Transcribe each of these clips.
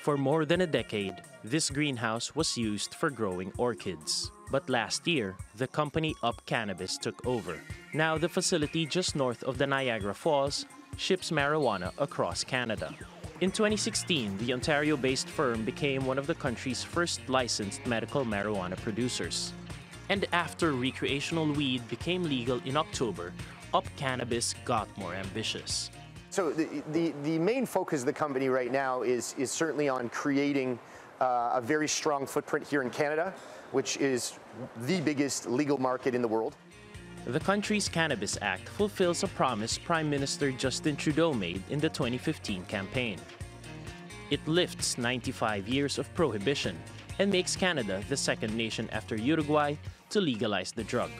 For more than a decade, this greenhouse was used for growing orchids. But last year, the company Up Cannabis took over. Now the facility just north of the Niagara Falls ships marijuana across Canada. In 2016, the Ontario-based firm became one of the country's first licensed medical marijuana producers. And after recreational weed became legal in October, Up Cannabis got more ambitious. So the main focus of the company right now is certainly on creating a very strong footprint here in Canada, which is the biggest legal market in the world. The country's Cannabis Act fulfills a promise Prime Minister Justin Trudeau made in the 2015 campaign. It lifts 95 years of prohibition and makes Canada the second nation after Uruguay to legalize the drug.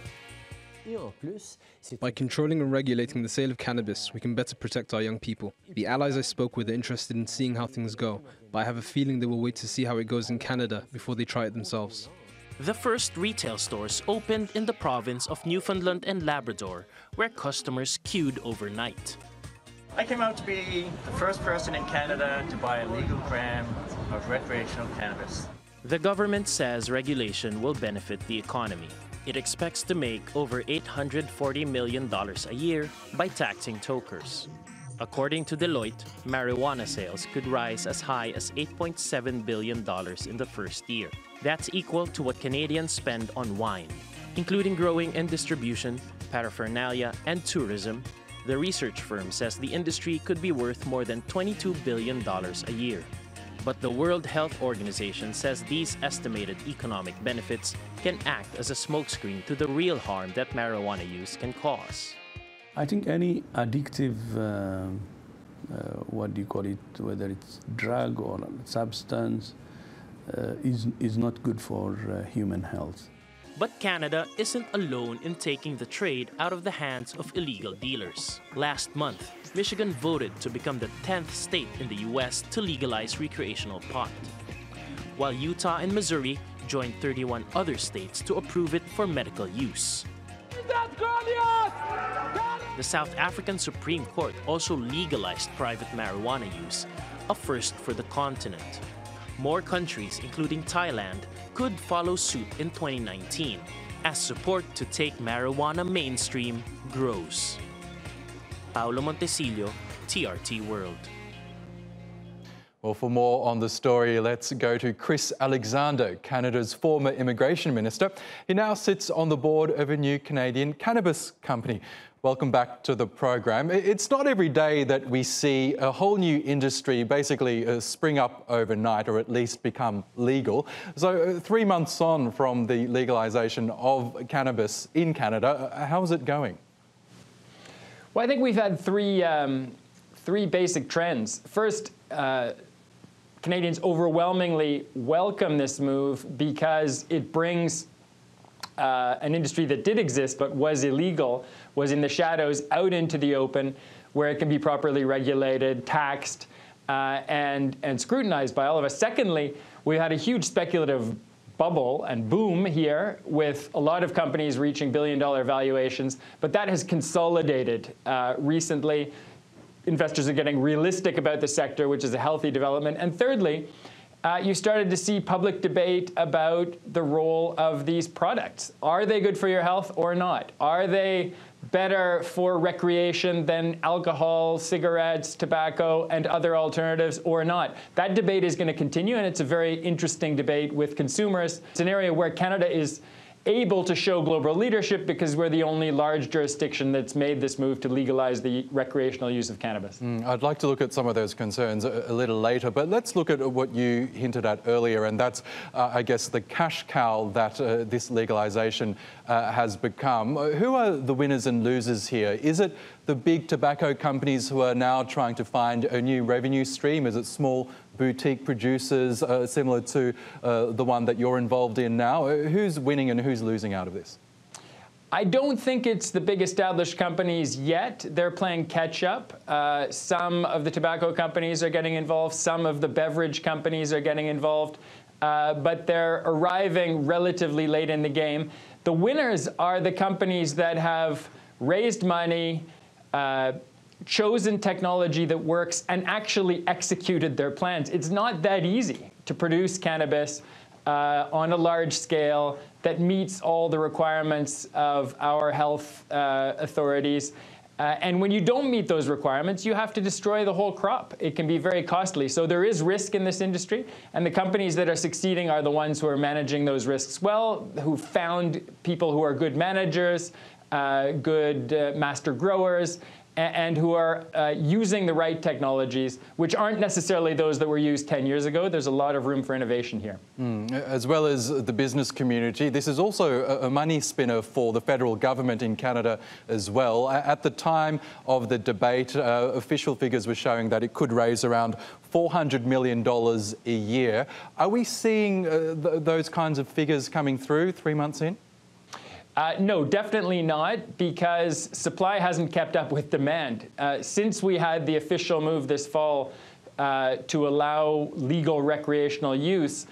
By controlling and regulating the sale of cannabis, we can better protect our young people. The allies I spoke with are interested in seeing how things go, but I have a feeling they will wait to see how it goes in Canada before they try it themselves. The first retail stores opened in the province of Newfoundland and Labrador, where customers queued overnight. I came out to be the first person in Canada to buy a legal gram of recreational cannabis. The government says regulation will benefit the economy. It expects to make over $840 million a year by taxing tokers. According to Deloitte, marijuana sales could rise as high as $8.7 billion in the first year. That's equal to what Canadians spend on wine. Including growing and distribution, paraphernalia, and tourism, the research firm says the industry could be worth more than $22 billion a year. But the World Health Organization says these estimated economic benefits can act as a smokescreen to the real harm that marijuana use can cause. I think any addictive, whether it's drug or substance, is not good for human health. But Canada isn't alone in taking the trade out of the hands of illegal dealers. Last month, Michigan voted to become the 10th state in the U.S. to legalize recreational pot, while Utah and Missouri joined 31 other states to approve it for medical use. The South African Supreme Court also legalized private marijuana use, a first for the continent. More countries, including Thailand, could follow suit in 2019 as support to take marijuana mainstream grows. Paolo Montecillo, TRT World. Well, for more on the story, let's go to Chris Alexander, Canada's former immigration minister. He now sits on the board of a new Canadian cannabis company. Welcome back to the program. It's not every day that we see a whole new industry basically spring up overnight, or at least become legal. So 3 months on from the legalisation of cannabis in Canada, how's it going? Well, I think we've had three basic trends. First, Canadians overwhelmingly welcome this move because it brings an industry that did exist but was illegal, was in the shadows, out into the open, where it can be properly regulated, taxed, and scrutinized by all of us. Secondly, we had a huge speculative bubble and boom here with a lot of companies reaching billion-dollar valuations, but that has consolidated recently. Investors are getting realistic about the sector, which is a healthy development. And thirdly, you started to see public debate about the role of these products. Are they good for your health or not? Are they better for recreation than alcohol, cigarettes, tobacco, and other alternatives or not? That debate is going to continue, and it's a very interesting debate with consumers. It's an area where Canada is able to show global leadership because we're the only large jurisdiction that's made this move to legalize the recreational use of cannabis. I'd like to look at some of those concerns a little later, but let's look at what you hinted at earlier, and that's, I guess, the cash cow that this legalisation has become. Who are the winners and losers here? Is it the big tobacco companies who are now trying to find a new revenue stream? Is it small boutique producers similar to the one that you're involved in now? Who's winning and who's losing out of this? I don't think it's the big established companies yet. They're playing catch up. Some of the tobacco companies are getting involved. Some of the beverage companies are getting involved. But they're arriving relatively late in the game. The winners are the companies that have raised money, chosen technology that works and actually executed their plans. It's not that easy to produce cannabis on a large scale that meets all the requirements of our health authorities. And when you don't meet those requirements, you have to destroy the whole crop. It can be very costly. So there is risk in this industry, and the companies that are succeeding are the ones who are managing those risks well, who found people who are good managers, good master growers, and who are using the right technologies, which aren't necessarily those that were used 10 years ago. There's a lot of room for innovation here. As well as the business community, this is also a money spinner for the federal government in Canada as well. At the time of the debate, official figures were showing that it could raise around $400 million a year. Are we seeing those kinds of figures coming through 3 months in? No, definitely not, because supply hasn't kept up with demand. Since we had the official move this fall to allow legal recreational use,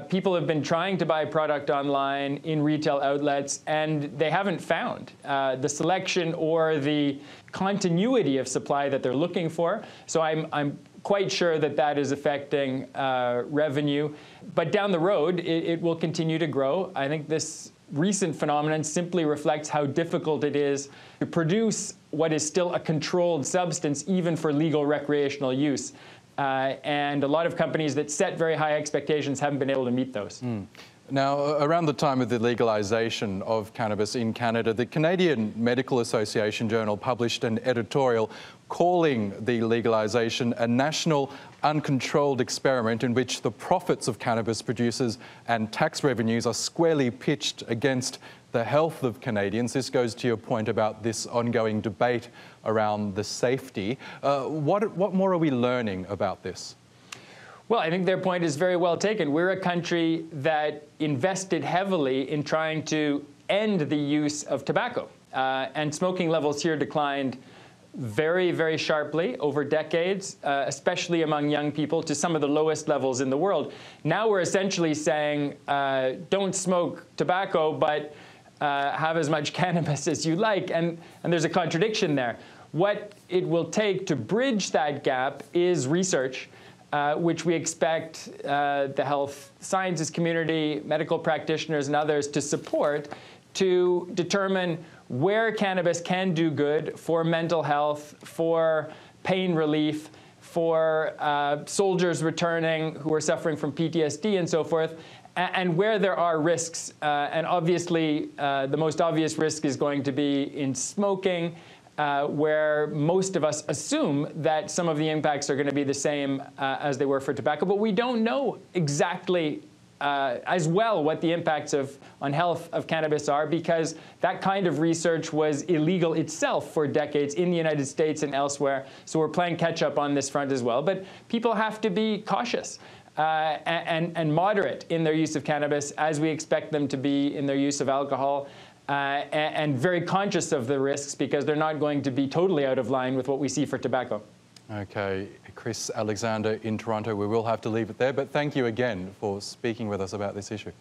people have been trying to buy product online in retail outlets, and they haven't found the selection or the continuity of supply that they're looking for. So I'm quite sure that that is affecting revenue. But down the road, it will continue to grow. I think this recent phenomenon simply reflects how difficult it is to produce what is still a controlled substance, even for legal recreational use. And a lot of companies that set very high expectations haven't been able to meet those. Now, around the time of the legalisation of cannabis in Canada, the Canadian Medical Association Journal published an editorial calling the legalisation a national uncontrolled experiment in which the profits of cannabis producers and tax revenues are squarely pitched against the health of Canadians. This goes to your point about this ongoing debate around the safety. What more are we learning about this? Well, I think their point is very well taken. We're a country that invested heavily in trying to end the use of tobacco. And smoking levels here declined very, very sharply over decades, especially among young people, to some of the lowest levels in the world. Now we're essentially saying, don't smoke tobacco, but have as much cannabis as you like. And there's a contradiction there. What it will take to bridge that gap is research, which we expect the health sciences community, medical practitioners, and others to support, to determine where cannabis can do good for mental health, for pain relief, for soldiers returning who are suffering from PTSD and so forth, and where there are risks. And obviously, the most obvious risk is going to be in smoking, where most of us assume that some of the impacts are going to be the same as they were for tobacco. But we don't know exactly as well what the impacts on health of cannabis are, because that kind of research was illegal itself for decades in the United States and elsewhere. So we're playing catch up on this front as well. But people have to be cautious and moderate in their use of cannabis, as we expect them to be in their use of alcohol. And very conscious of the risks, because they're not going to be totally out of line with what we see for tobacco. Okay, Chris Alexander in Toronto. We will have to leave it there, but thank you again for speaking with us about this issue.